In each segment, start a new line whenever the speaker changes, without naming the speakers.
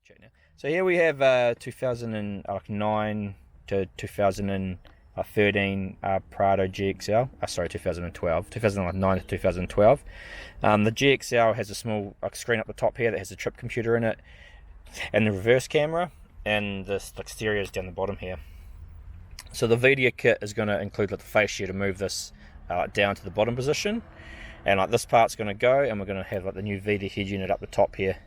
check now. So here we have 2009 to 2013 Prado GXL. Sorry, 2012. 2009 to 2012. The GXL has a small screen up the top here that has a trip computer in it, and the reverse camera, and the stereo is down the bottom here. So the Vhedia kit is going to include the fascia to move this down to the bottom position, and this part's going to go, and we're going to have the new Vhedia head unit up the top here.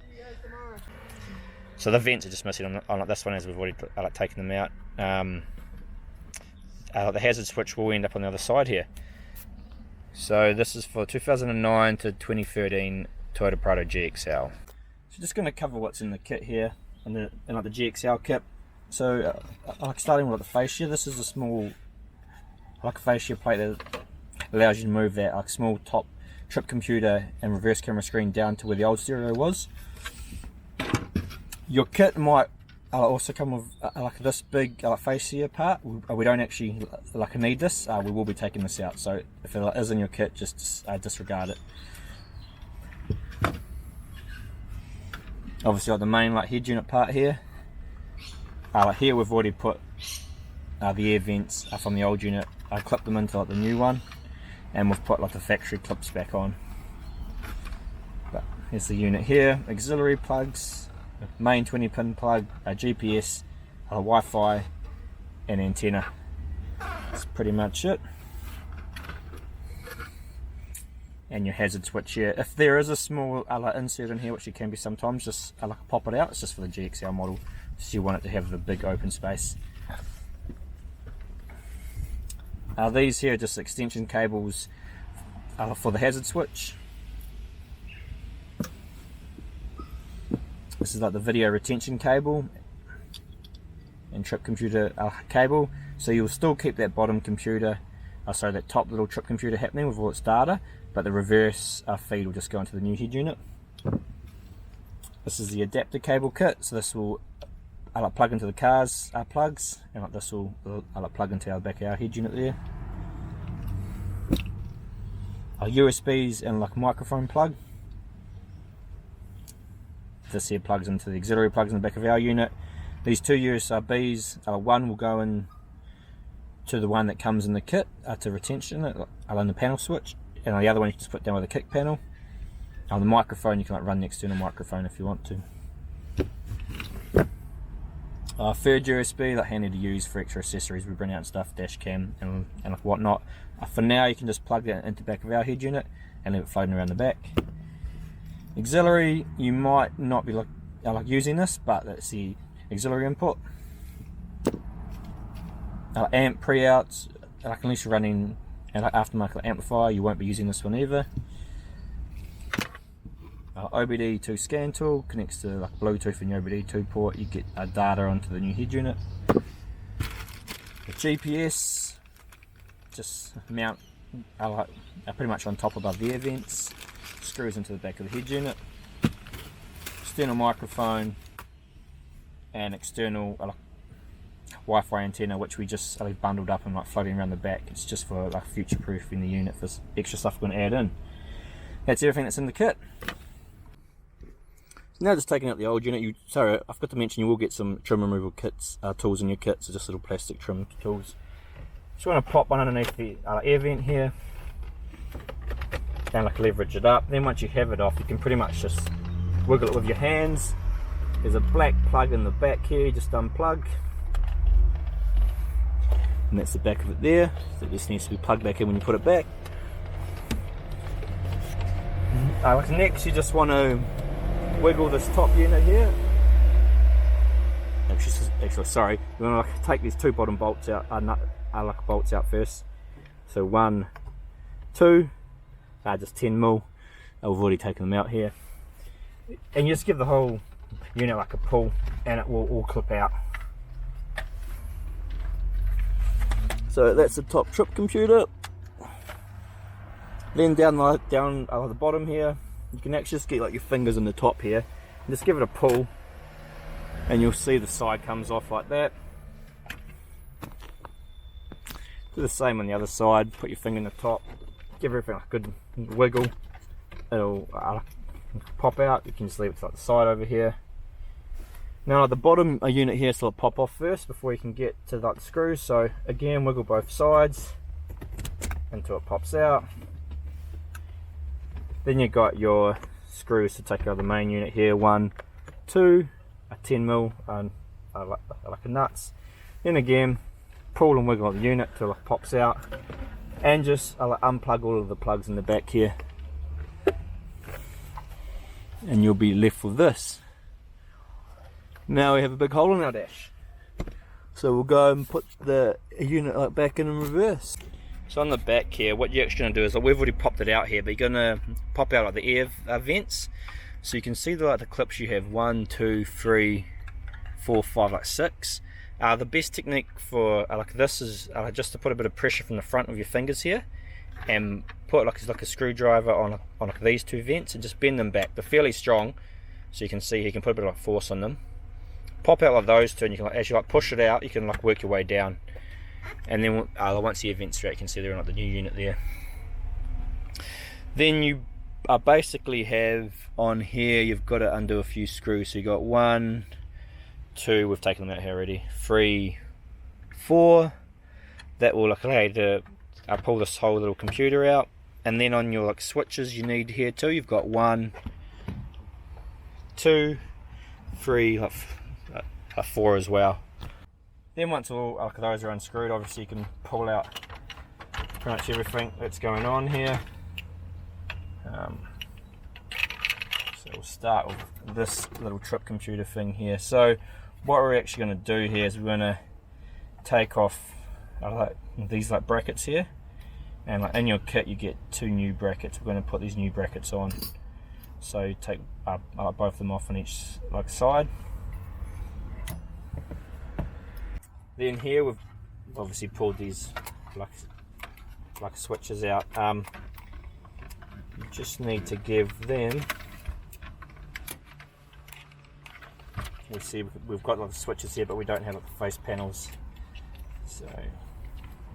So the vents are just missing on this one, as we've already taken them out. The hazard switch will end up on the other side here. So this is for 2009 to 2013 Toyota Prado GXL. So just going to cover what's in the kit here, in the GXL kit. So starting with the fascia, this is a small fascia plate that allows you to move that small top trip computer and reverse camera screen down to where the old stereo was. Your kit might also come with this big fascia part. We don't actually need this. We will be taking this out, so if it is in your kit, just disregard it. Obviously the main head unit part here. Here we've already put the air vents from the old unit. I clipped them into the new one, and we've put the factory clips back on. But here's the unit here. Auxiliary plugs, main 20-pin plug, GPS, Wi-Fi, and antenna. That's pretty much it. And your hazard switch here. If there is a small insert in here, which it can be sometimes, just pop it out. It's just for the GXL model, so you want it to have the big open space. These here are just extension cables for the hazard switch. This is the video retention cable and trip computer cable. So you'll still keep that bottom computer, that top little trip computer happening with all its data, but the reverse feed will just go into the new head unit. This is the adapter cable kit, so this will plug into the car's plugs, and this will plug into our back of our head unit there. USBs and microphone plug. This here plugs into the auxiliary plugs in the back of our unit. These two USBs, one will go in to the one that comes in the kit to retention in the panel switch, and the other one you can just put down with the kick panel. The microphone you can run the external microphone if you want to. Third USB, handy to use for extra accessories we bring out and stuff, dash cam and whatnot. For now you can just plug that into the back of our head unit and leave it floating around the back. Auxiliary, you might not be using this, but that's the auxiliary input. Amp pre-outs, unless you're running an aftermarket amplifier, you won't be using this one either. OBD2 scan tool connects to Bluetooth and your OBD2 port. You get data onto the new head unit. The GPS just mount pretty much on top above the air vents. Screws into the back of the head unit. External microphone and external Wi-Fi antenna, which we just bundled up and floating around the back. It's just for future proofing the unit for extra stuff we're going to add in. That's everything that's in the kit. Now just taking out the old unit, sorry, I forgot to mention you will get some trim removal kits, tools in your kit, so just little plastic trim tools. Just want to pop one underneath the air vent here, and leverage it up. Then once you have it off, you can pretty much just wiggle it with your hands. There's a black plug in the back here, you just unplug. And that's the back of it there, so it just needs to be plugged back in when you put it back. Next you just want to wiggle this top unit here. Actually, sorry, you want to take these two bottom bolts out, bolts out first. So 1, 2, just 10mm. We've already taken them out here, and you just give the whole unit a pull, and it will all clip out. So that's the top trip computer. Then down the bottom here, you can actually just get your fingers in the top here and just give it a pull, and you'll see the side comes off like that. Do the same on the other side. Put your finger in the top, give everything a good wiggle. It'll pop out. You can just leave it to the side over here. Now the bottom unit here still pop off first before you can get to like the screws, so again wiggle both sides until it pops out. Then you've got your screws to take out the main unit here, 1, 2, a 10mm like a nuts. Then again pull and wiggle the unit till it pops out, and just unplug all of the plugs in the back here, and you'll be left with this. Now we have a big hole in our dash, so we'll go and put the unit back in reverse. So on the back here, what you're actually going to do is, we've already popped it out here, but you're going to pop out the air vents, so you can see the clips you have 1, 2, 3, 4, 5, 6. The best technique for this is just to put a bit of pressure from the front of your fingers here, and put like a screwdriver on these 2 vents and just bend them back. They're fairly strong, so you can see you can put a bit of force on them. Pop out those 2, and you can as you push it out, you can work your way down, and then once the air vents through, you can see they're on the new unit there. Then you basically have on here, you've got to undo a few screws. So you got 1, 2, we've taken them out here already, 3, 4. That will allow you to pull this whole little computer out. And then on your switches you need here too, you've got 1, 2, 3, 4 as well. Then once all those are unscrewed, obviously you can pull out pretty much everything that's going on here. So we'll start with this little trip computer thing here. So what we're actually going to do here is we're going to take off these brackets here, and in your kit you get 2 new brackets. We're going to put these new brackets on, so take both of them off on each side. Then here we've obviously pulled these switches out. You just need to give them, you see we've got the switches here, but we don't have the face panels, so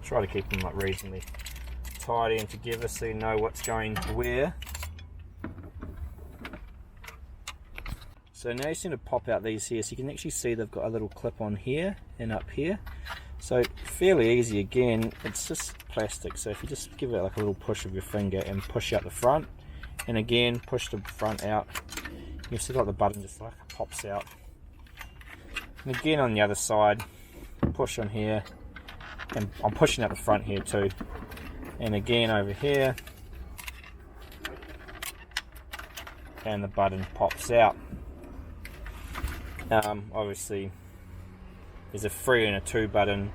try to keep them reasonably tidy and together so you know what's going where. So now you seem to pop out these here, so you can actually see they've got a little clip on here and up here. So fairly easy again, it's just plastic, so if you just give it a little push of your finger and push out the front, and again push the front out, you see the button just pops out. And again on the other side, push on here, and I'm pushing out the front here too, and again over here, and the button pops out. Obviously there's a 3 and a 2 button,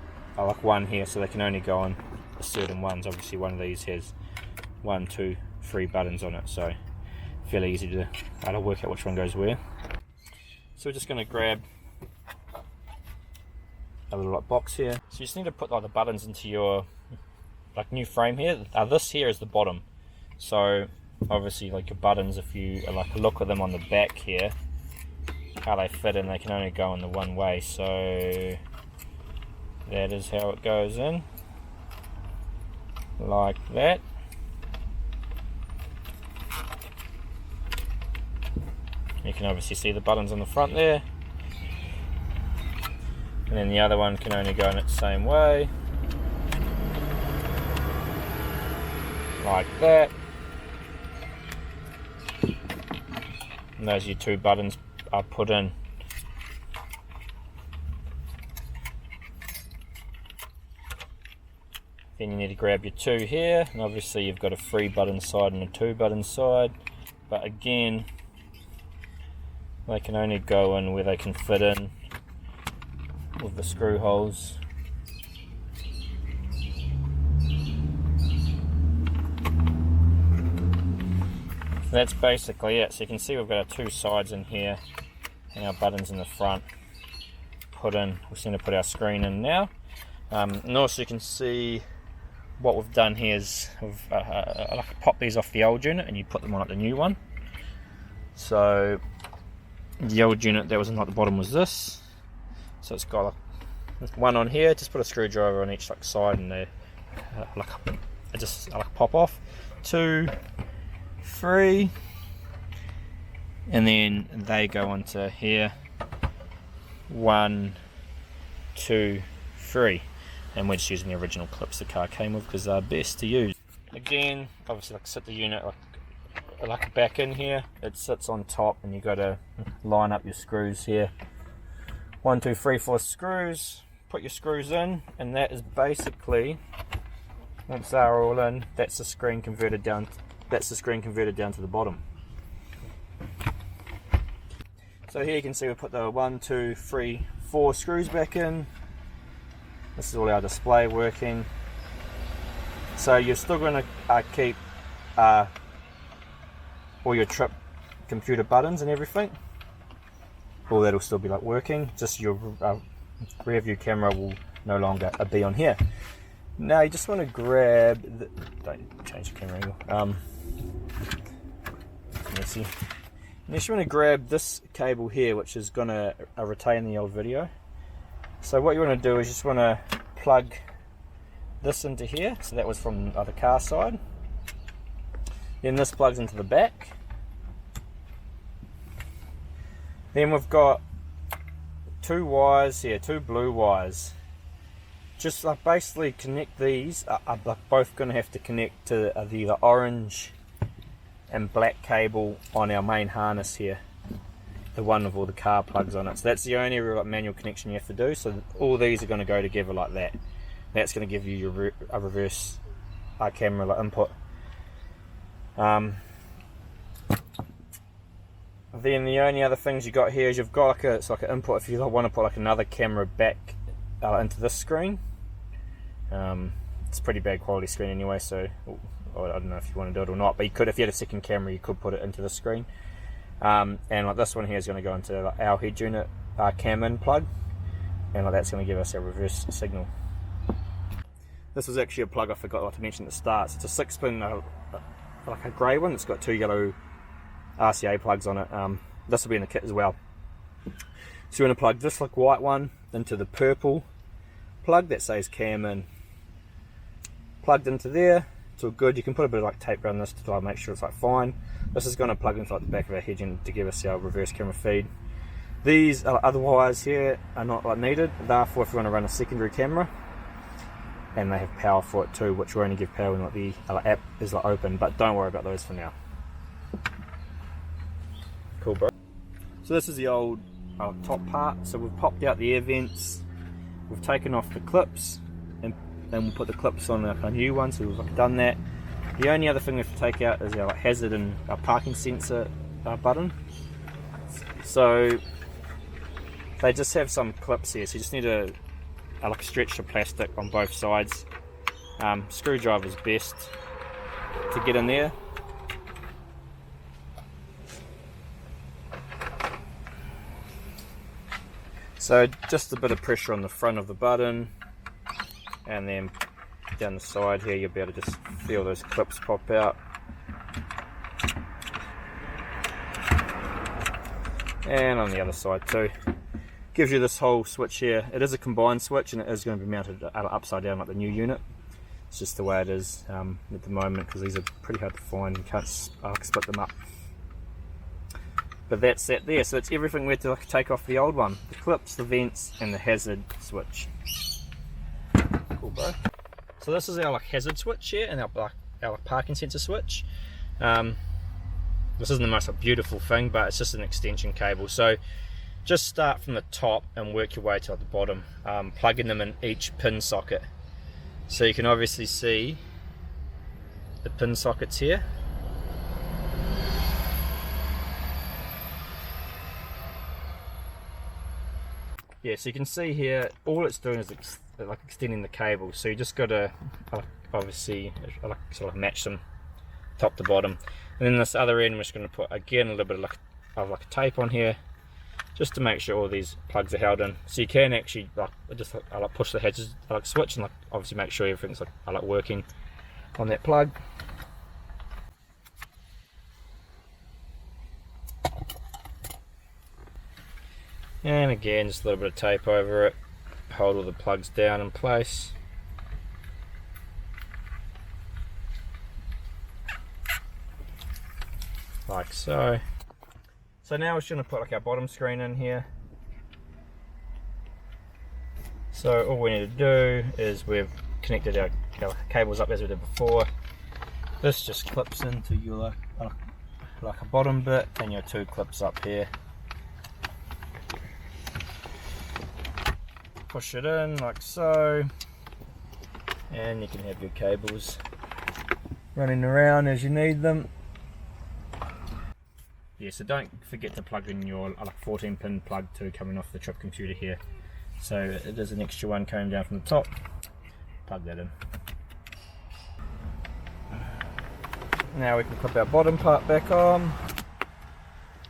one here, so they can only go on certain ones. Obviously one of these has 1, 2, 3 buttons on it, so fairly easy to work out which one goes where. So we're just going to grab a little box here. So you just need to put the buttons into your new frame here. This here is the bottom, so obviously your buttons, if you look at them on the back here, how they fit in, they can only go in the one way, so that is how it goes in, like that. You can obviously see the buttons on the front there, and then the other one can only go in it the same way, like that. And those are your 2 buttons are put in. Then you need to grab your 2 here, and obviously you've got a 3 button side and a 2 button side, but again they can only go in where they can fit in with the screw holes. So that's basically it. So you can see we've got our 2 sides in here and our buttons in the front put in. We just need to put our screen in now. And also you can see what we've done here is we've popped these off the old unit and you put them on the new one. So the old unit that was on the bottom was this. So it's got one on here. Just put a screwdriver on each side and they just pop off. 2, 3, and then they go onto here, 1, 2, 3, and we're just using the original clips the car came with because they're best to use. Again, obviously, like sit the unit like back in here, it sits on top, and you got to line up your screws here. 1, 2, 3, 4 screws. Put your screws in, and that is basically, once they're all in, that's the screen converted down. That's the screen converted down to the bottom. So here you can see we put the 1, 2, 3, 4 screws back in. This is all our display working. So you're still going to keep all your trip computer buttons and everything. All that'll still be like working. Just your rear view camera will no longer be on here. Now you just want to grab don't change the camera angle. Messy. You just want to grab this cable here, which is going to retain the old video. So what you want to do is you just want to plug this into here. So that was from the other car side. Then this plugs into the back. Then we've got 2 wires here, 2 blue wires. Just like basically connect these. Are both going to have to connect to the orange and black cable on our main harness here, the one with all the car plugs on it. So that's the only real manual connection you have to do. So all these are going to go together like that. That's going to give you a reverse camera input. Then the only other things you got here is you've got it's like an input if you want to put like another camera back into this screen. It's a pretty bad quality screen anyway, so I don't know if you want to do it or not, but you could, if you had a second camera, you could put it into the screen. And like this one here is going to go into like our head unit cam in plug, and like that's going to give us a reverse signal. This was actually a plug I forgot to mention at the start. So it's a 6-pin, like a grey one. It's got 2 yellow RCA plugs on it. This will be in the kit as well. So you want to plug this like white one into the purple plug that says cam in. Plugged into there, it's all good. You can put a bit of like tape around this to make sure it's like fine. This is going to plug into like the back of our head unit to give us our reverse camera feed. These other wires here are not like needed. They're for if you want to run a secondary camera, and they have power for it too, which will only give power when like the app is like open. But don't worry about those for now. Cool, bro. So this is the old top part. So we've popped out the air vents, we've taken off the clips, and we'll put the clips on a new one. So we've done that. The only other thing we have to take out is our hazard and our parking sensor button. So they just have some clips here, so you just need to like stretch the plastic on both sides. Screwdriver's best to get in there. So just a bit of pressure on the front of the button, and then down the side here you'll be able to just feel those clips pop out. And on the other side too. Gives you this whole switch here. It is a combined switch, and it is going to be mounted upside down like the new unit. It's just the way it is at the moment, because these are pretty hard to find. You can't split them up. But that's that there. So it's everything we had to take off the old one. The clips, the vents, and the hazard switch. Cool, bro. So this is our hazard switch here, and our parking sensor switch. This isn't the most beautiful thing, but it's just an extension cable. So just start from the top and work your way to the bottom, plugging them in each pin socket. So you can obviously see the pin sockets here. Yeah, so you can see here, all it's doing is extending the cable. So you just got to obviously sort of match them top to bottom. And then this other end, I'm just going to put again a little bit of tape on here, just to make sure all these plugs are held in. So you can actually just push the hazard switch and obviously make sure everything's working on that plug. And again, just a little bit of tape over it, hold all the plugs down in place. Like so. So now we're just going to put our bottom screen in here. So all we need to do is we've connected our cables up as we did before. This just clips into your like a bottom bit, and your two clips up here. Push it in like so, and you can have your cables running around as you need them. Yeah, so don't forget to plug in your like 14 pin plug too, coming off the trip computer here. So there's an extra one coming down from the top. Plug that in. Now we can clip our bottom part back on.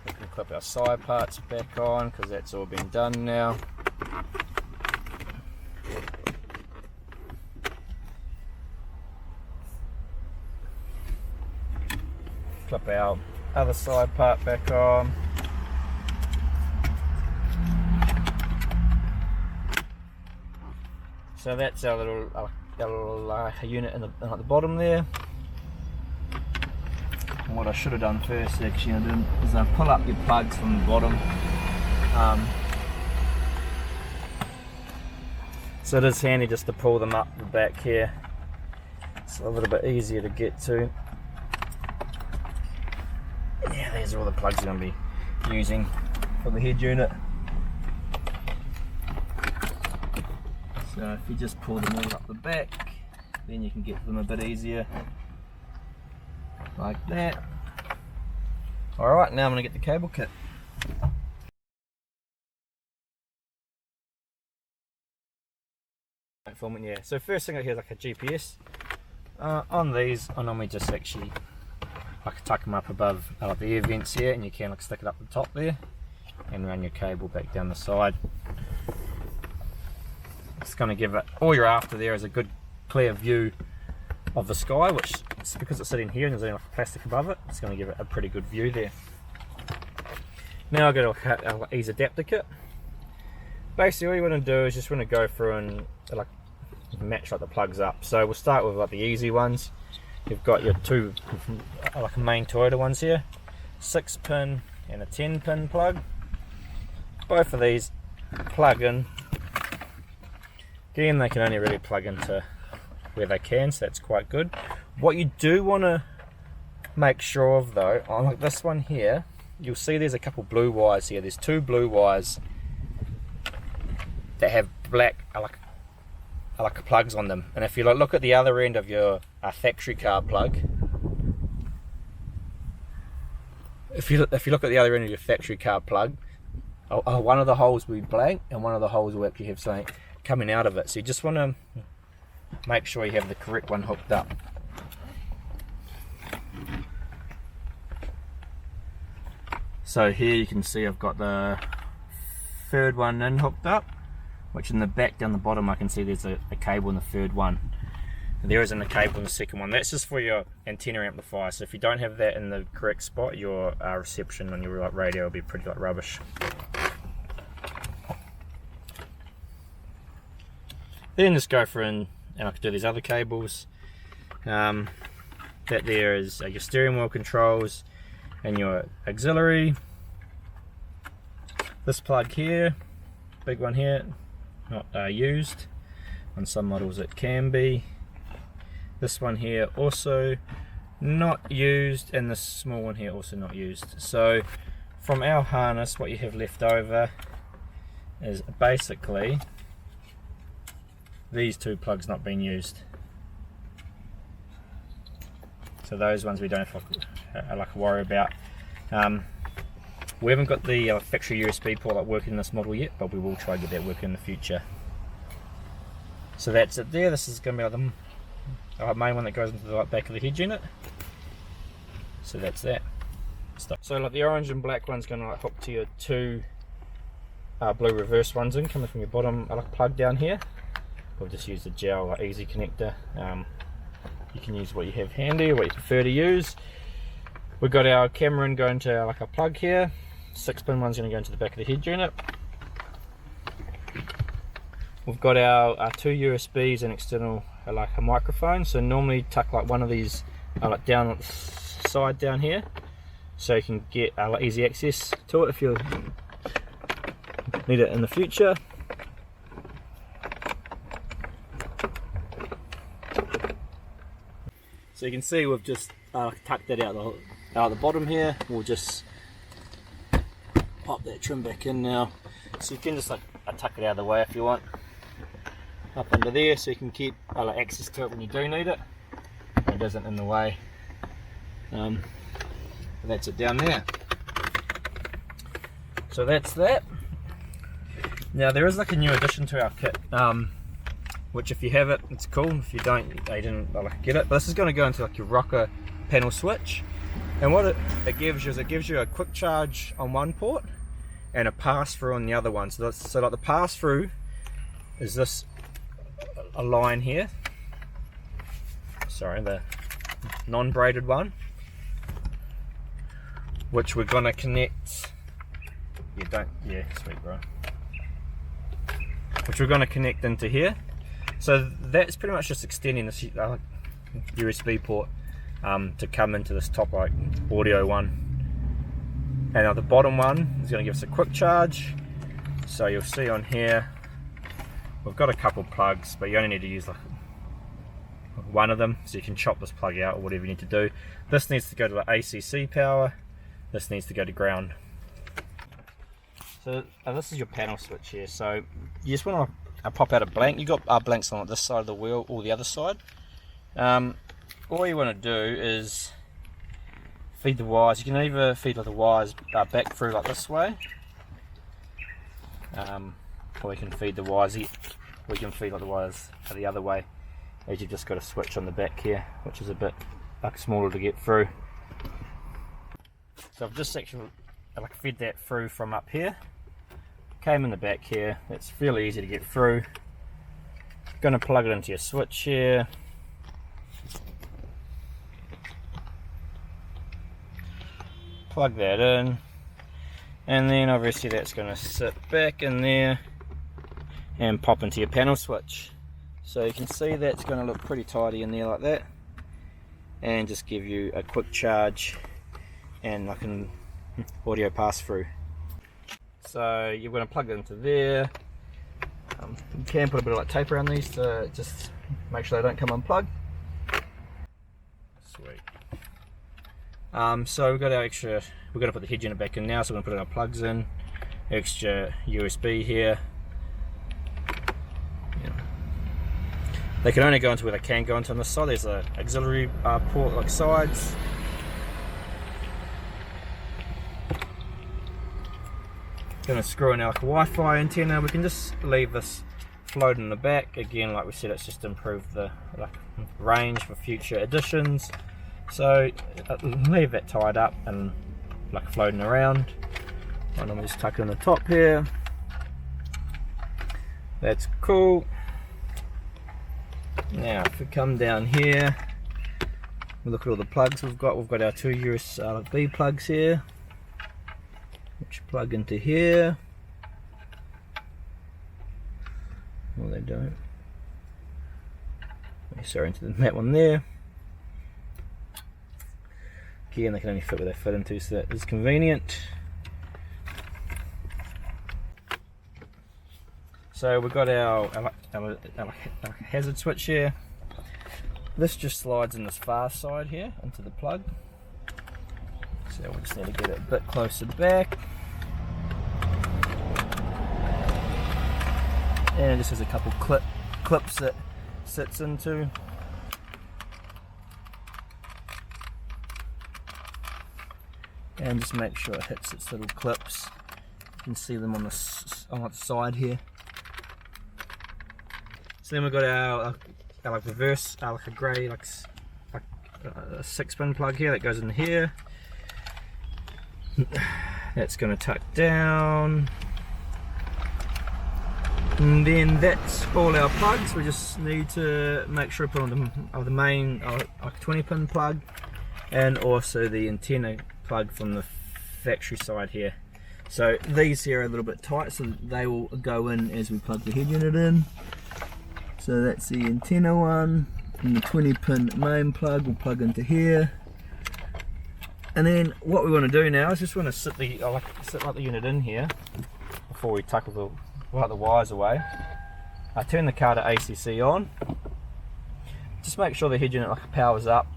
We can clip our side parts back on because that's all been done now. Clip our other side part back on. So that's our little unit in at the bottom there. And what I should have done first, actually, is pull up your plugs from the bottom. So it is handy just to pull them up the back here. It's a little bit easier to get to. Yeah, these are all the plugs you're going to be using for the head unit. So if you just pull them all up the back, then you can get them a bit easier, like that. Alright, now I'm going to get the cable kit. Yeah, so first thing I hear is like a GPS. On these, I normally just actually tuck them up above the air vents here, and you can stick it up the top there and run your cable back down the side. It's going to give it, all you're after there is a good clear view of the sky, which because it's sitting here and there's only like plastic above it, it's going to give it a pretty good view there. Now I've got our ease adapter kit. Basically all you want to do is just want to go through and match the plugs up. So we'll start with the easy ones. You've got your two main Toyota ones here, 6 pin and a 10 pin plug. Both of these plug in. Again, they can only really plug into where they can, so that's quite good. What you do want to make sure of though, on this one here, you'll see there's a couple blue wires here. There's 2 blue wires that have black plugs on them, and if you look at the other end of your factory car plug, if you look at the other end of your factory car plug, one of the holes will be blank and one of the holes will actually have something coming out of it. So you just want to make sure you have the correct one hooked up. So here you can see I've got the third one in hooked up, which in the back down the bottom I can see there's a cable in the third one. There isn't a cable in the second one. That's just for your antenna amplifier, so if you don't have that in the correct spot, your reception on your radio will be pretty rubbish. Then just go through and I can do these other cables. That there is your steering wheel controls and your auxiliary. This plug here, big one here, not used. On some models it can be. This one here also not used, and this small one here also not used. So from our harness, what you have left over is basically these 2 plugs not being used. So those ones we don't have to worry about. We haven't got the factory USB port working in this model yet, but we will try to get that working in the future. So that's it there. This is going to be the main one that goes into the back of the head unit. So that's that. So the orange and black one's going to hook to your 2 blue reverse ones in, coming from your bottom plug down here. We'll just use the gel easy connector. You can use what you have handy or what you prefer to use. We've got our camera in going to a plug here. 6 pin one's going to go into the back of the head unit. We've got our 2 USBs and external a microphone. So normally tuck one of these down the side down here, so you can get easy access to it if you need it in the future. So you can see we've just tucked that out the bottom here. We'll just pop that trim back in now. So you can just like tuck it out of the way if you want. Up under there, so you can keep access to it when you do need it. It isn't in the way. That's it down there. So that's that. Now there is like a new addition to our kit, which if you have it, it's cool. If you don't, you didn't get it. But this is going to go into like your rocker panel switch, and what it gives you is it gives you a quick charge on one port and a pass through on the other one. So like the pass through is this a line here. Sorry, the non-braided one, which we're going to connect. Sweet bro. Which we're going to connect into here. So that's pretty much just extending this USB port to come into this top audio one. And now the bottom one is going to give us a quick charge. So you'll see on here we've got a couple plugs, but you only need to use like one of them, so you can chop this plug out or whatever you need to do. This needs to go to the ACC power. This needs to go to ground. So this is your panel switch here. So you just want to pop out a blank. You got blanks on this side of the wheel or the other side. All you want to do is feed the wires. You can either feed the wires back through like this way, or you can feed the wires. We can feed the wires the other way, as you've just got a switch on the back here, which is a bit smaller to get through. So I've just actually fed that through from up here. Came in the back here. It's fairly easy to get through. Going to plug it into your switch here. Plug that in, and then obviously that's going to sit back in there and pop into your panel switch. So you can see that's going to look pretty tidy in there like that, and just give you a quick charge and like an audio pass through. So you're going to plug it into there. You can put a bit of tape around these to just make sure they don't come unplugged. Sweet. So we've got our extra, we're going to put the head unit back in now, so we're going to put our plugs in, extra USB here. Yeah. They can only go into where they can go into on this side. There's an auxiliary port like sides. Going to screw in our Wi-Fi antenna. We can just leave this floating in the back. Again, like we said, it's just to improve the range for future editions. So leave that tied up and floating around. And I'm just tucking the top here. That's cool. Now if we come down here, we look at all the plugs we've got. We've got our two USB plugs here, which plug into here. Well, they don't. Sorry, into that one there. Again, they can only fit where they fit into, so that is convenient. So we've got our hazard switch here. This just slides in this far side here into the plug. So we just need to get it a bit closer back. And it just has a couple clips that sits into. And just make sure it hits its little clips. You can see them on the side here. So then we've got our reverse, a grey, a 6-pin plug here that goes in here. That's going to tuck down. And then that's all our plugs. We just need to make sure we put on the main 20-pin plug, and also the antenna plug from the factory side here. So these here are a little bit tight, so they will go in as we plug the head unit in. So that's the antenna one, and the 20-pin main plug will plug into here. And then what we want to do now is just want to sit the unit in here before we tuck the wires away. I turn the car to ACC on. Just make sure the head unit powers up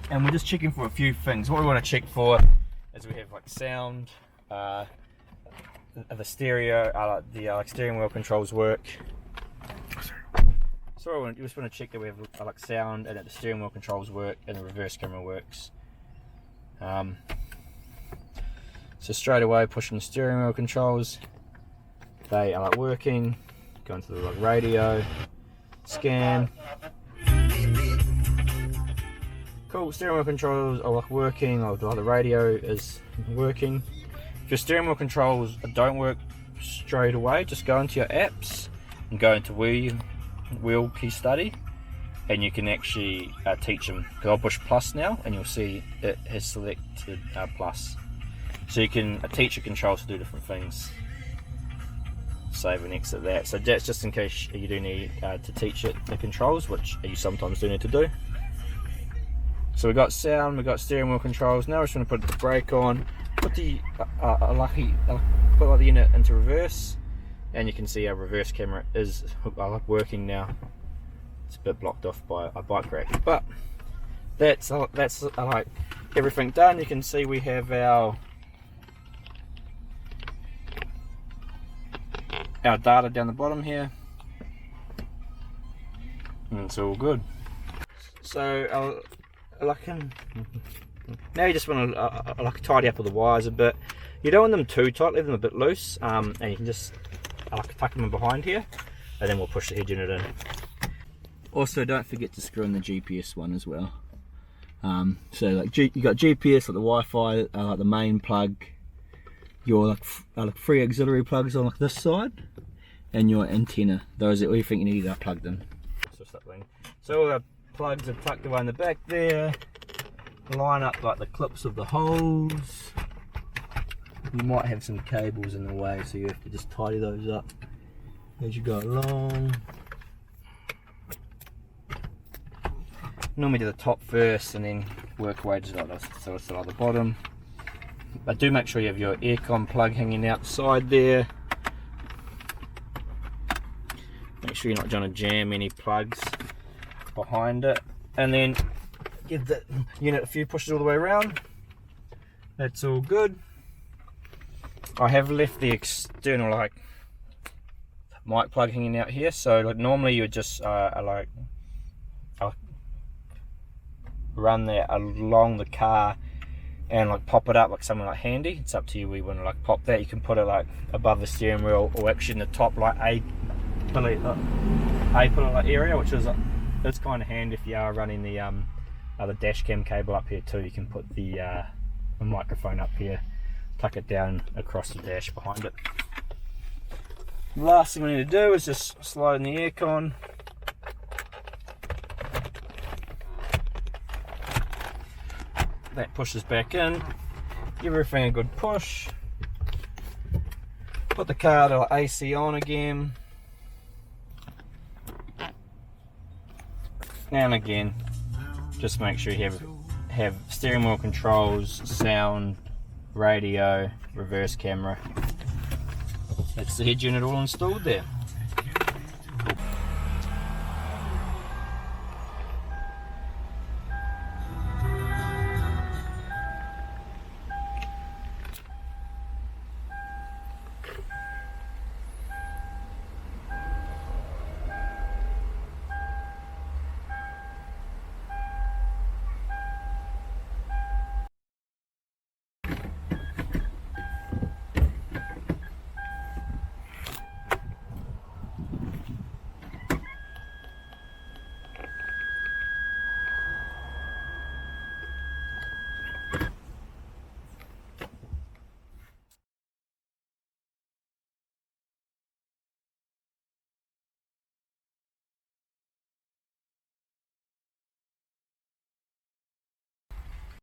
and we're just checking for a few things. What we want to check for is we have like sound, the stereo, like steering wheel controls work. So we just want to check that we have like sound and that the steering wheel controls work and the reverse camera works. So straight away, pushing the steering wheel controls, they are like working. Go into the like radio, scan. Cool, steering wheel controls are like working, or the radio is working. If your steering wheel controls don't work straight away, just go into your apps and go into wheel key study, and you can actually teach them. Because I'll push plus now, and you'll see it has selected plus. So you can teach your controls to do different things. Save and exit that. So that's just in case you do need to teach it the controls, which you sometimes do need to do. So we've got sound, we've got steering wheel controls. Now we're just going to put the brake on, put the unit into reverse, and you can see our reverse camera is working now. It's a bit blocked off by a bike rack, but that's like everything done. You can see we have our data down the bottom here, and it's all good. So now you just want to like tidy up all the wires a bit. You don't want them too tight, leave them a bit loose, and you can just tuck them in behind here, and then we'll push the head unit in. Also, don't forget to screw in the GPS one as well. So like you got GPS, like the Wi-Fi, like the main plug, your like 3 auxiliary plugs on like this side, and your antenna. Those are all you think you need plugged in. So all our plugs are tucked away in the back there. Line up like the clips of the holes. You might have some cables in the way, so you have to just tidy those up as you go along. Normally do the top first and then work away to like this, so it's like the bottom. But do make sure you have your aircon plug hanging outside there. Make sure you're not trying to jam any plugs behind it, and then give the unit a few pushes all the way around. That's all good. I have left the external like mic plug hanging out here, so like normally you would just run that along the car and like pop it up like something like handy. It's up to you where you want to like pop that. You can put it like above the steering wheel, or actually in the top like a pillar area, which is it's kind of handy if you are running the dash cam cable up here too. You can put the microphone up here, tuck it down across the dash behind it. The last thing we need to do is just slide in the aircon. That pushes back in. Give everything a good push. Put the car to AC on again. And again, just make sure you have steering wheel controls, sound, radio, reverse camera. That's the head unit all installed there.